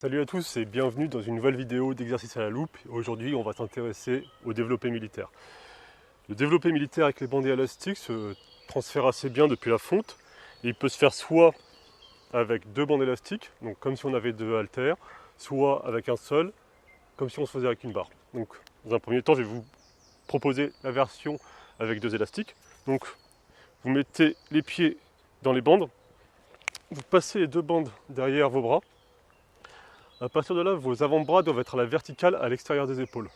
Salut à tous et bienvenue dans une nouvelle vidéo d'exercice à la loupe. Aujourd'hui, on va s'intéresser au développé militaire. Le développé militaire avec les bandés élastiques se transfère assez bien depuis la fonte. Et il peut se faire soit avec deux bandes élastiques, donc comme si on avait deux haltères, soit avec un seul, comme si on se faisait avec une barre. Donc, dans un premier temps, je vais vous proposer la version avec deux élastiques. Donc, vous mettez les pieds dans les bandes, vous passez les deux bandes derrière vos bras. À partir de là, vos avant-bras doivent être à la verticale à l'extérieur des épaules.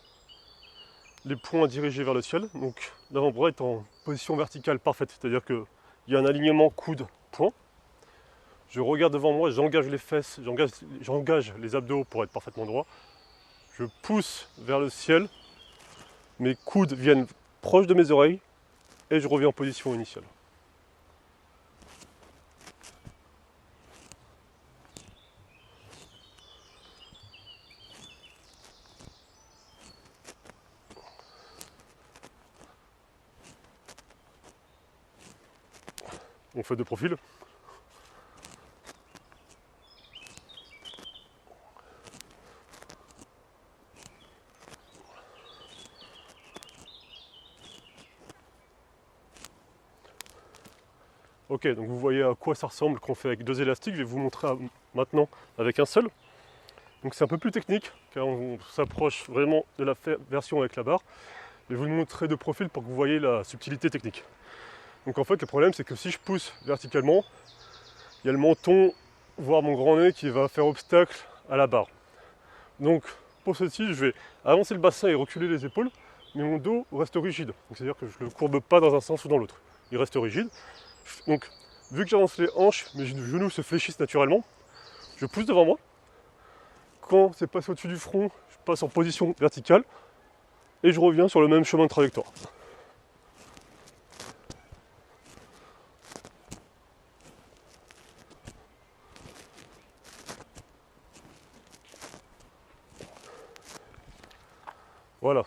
Les poings dirigés vers le ciel, donc l'avant-bras est en position verticale parfaite, c'est-à-dire qu'il y a un alignement coude-poing. Je regarde devant moi, j'engage les fesses, j'engage les abdos pour être parfaitement droit. Je pousse vers le ciel, mes coudes viennent proches de mes oreilles et je reviens en position initiale. On fait de profil. Ok, donc vous voyez à quoi ça ressemble qu'on fait avec deux élastiques. Je vais vous montrer maintenant avec un seul. Donc c'est un peu plus technique, car on s'approche vraiment de la version avec la barre. Je vais vous le montrer de profil pour que vous voyez la subtilité technique. Donc en fait, le problème, c'est que si je pousse verticalement, il y a le menton, voire mon grand nez, qui va faire obstacle à la barre. Donc pour ceci, je vais avancer le bassin et reculer les épaules, mais mon dos reste rigide. C'est-à-dire que je ne le courbe pas dans un sens ou dans l'autre. Il reste rigide. Donc, vu que j'avance les hanches, mes genoux se fléchissent naturellement, je pousse devant moi. Quand c'est passé au-dessus du front, je passe en position verticale et je reviens sur le même chemin de trajectoire. Voilà.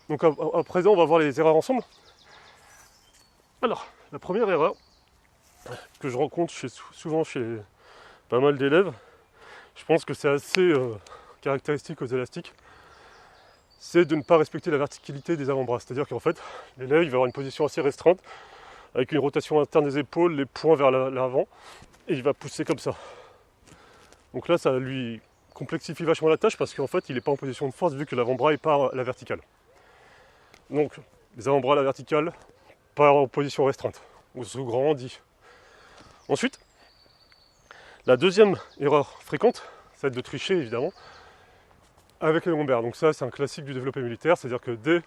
Donc à présent, on va voir les erreurs ensemble. Alors, la première erreur que je rencontre souvent chez pas mal d'élèves, je pense que c'est assez caractéristique aux élastiques, c'est de ne pas respecter la verticalité des avant-bras. C'est-à-dire qu'en fait, l'élève il va avoir une position assez restreinte, avec une rotation interne des épaules, les poings vers l'avant, et il va pousser comme ça. Donc là, ça lui complexifie vachement la tâche parce qu'en fait, il n'est pas en position de force vu que l'avant-bras est pas à la verticale. Donc, les avant-bras à la verticale, pas en position restreinte. On se grandit. Ensuite, la deuxième erreur fréquente, c'est de tricher évidemment avec les lombaires. Donc ça, c'est un classique du développé militaire, c'est-à-dire que dès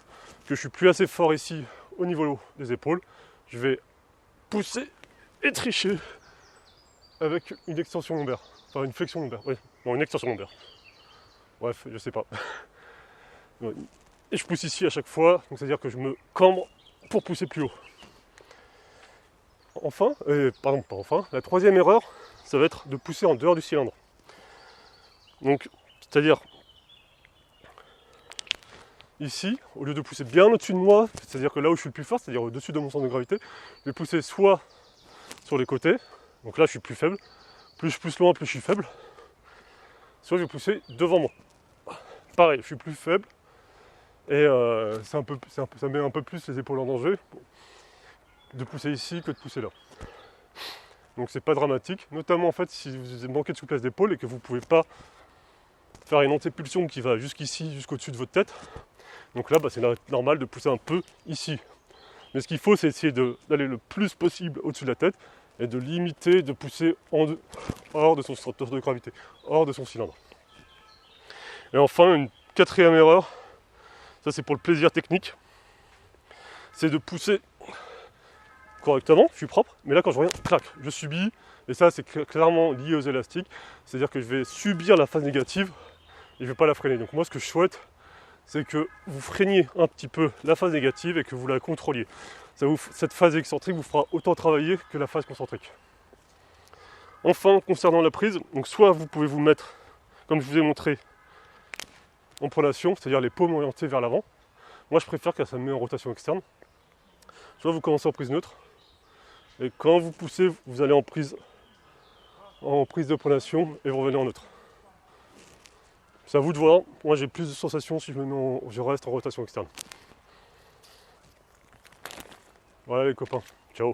que je suis plus assez fort ici au niveau des épaules, je vais pousser et tricher avec une extension lombaire. Enfin, une flexion lombaire, oui. Bon, une extension lombaire. Bref, je sais pas. Et je pousse ici à chaque fois, donc c'est-à-dire que je me cambre pour pousser plus haut. Enfin, pardon, pas enfin, la troisième erreur, ça va être de pousser en dehors du cylindre. Donc, c'est-à-dire, ici, au lieu de pousser bien au-dessus de moi, c'est-à-dire que là où je suis le plus fort, c'est-à-dire au-dessus de mon centre de gravité, je vais pousser soit sur les côtés, donc là je suis plus faible, plus je pousse loin, plus je suis faible, soit je vais pousser devant moi. Pareil, je suis plus faible, et ça met un peu plus les épaules en danger de pousser ici que de pousser là. Donc c'est pas dramatique, notamment en fait si vous manquez de souplesse d'épaule et que vous ne pouvez pas faire une antépulsion qui va jusqu'ici, jusqu'au-dessus de votre tête. Donc là, c'est normal de pousser un peu ici. Mais ce qu'il faut, c'est essayer d'aller le plus possible au-dessus de la tête et de limiter, de pousser hors de son centre de gravité, hors de son cylindre. Et enfin, une quatrième erreur, ça c'est pour le plaisir technique, c'est de pousser correctement, je suis propre, mais là quand je reviens, clac, je subis, et ça c'est clairement lié aux élastiques, c'est-à-dire que je vais subir la phase négative et je ne vais pas la freiner. Donc moi ce que je souhaite, c'est que vous freiniez un petit peu la phase négative et que vous la contrôliez. Cette phase excentrique vous fera autant travailler que la phase concentrique. Enfin, concernant la prise, donc soit vous pouvez vous mettre, comme je vous ai montré, en pronation, c'est-à-dire les paumes orientées vers l'avant. Moi je préfère car ça me met en rotation externe. Soit vous commencez en prise neutre, et quand vous poussez, vous allez en prise de pronation et vous revenez en neutre. C'est à vous de voir. Moi j'ai plus de sensations si je reste en rotation externe. Voilà les copains, ciao.